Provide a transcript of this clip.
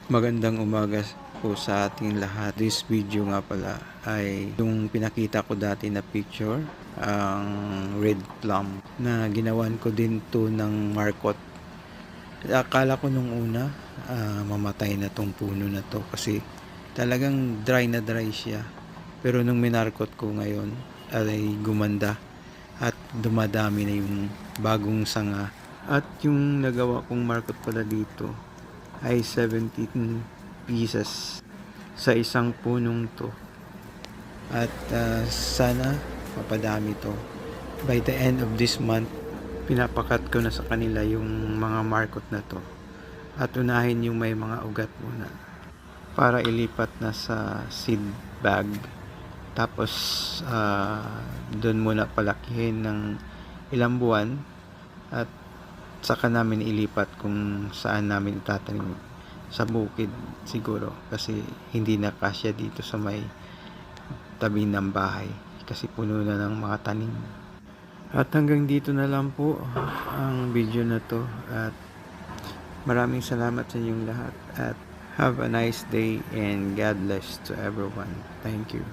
Magandang umaga po sa ating lahat. This video nga pala ay yung pinakita ko dati na picture, ang red plum na ginawan ko din to ng markot. Akala ko nung una mamatay na tong puno na to kasi talagang dry na dry siya. Pero nung minarkot ko ngayon ay gumanda at dumadami na yung bagong sanga. At yung nagawa kong markot pala dito ay 17 pieces sa isang punong to. At sana mapadami to. By the end of this month, pinapakat ko na sa kanila yung mga markot na to. At unahin yung may mga ugat muna para ilipat na sa seed bag. Tapos doon muna palakihin ng ilang buwan at saka namin ilipat kung saan namin itatanim, sa bukid siguro kasi hindi na kasya dito sa may tabi ng bahay kasi puno na ng mga tanim. At hanggang dito na lang po ang video na to at maraming salamat sa inyong lahat at have a nice day and God bless to everyone. Thank you.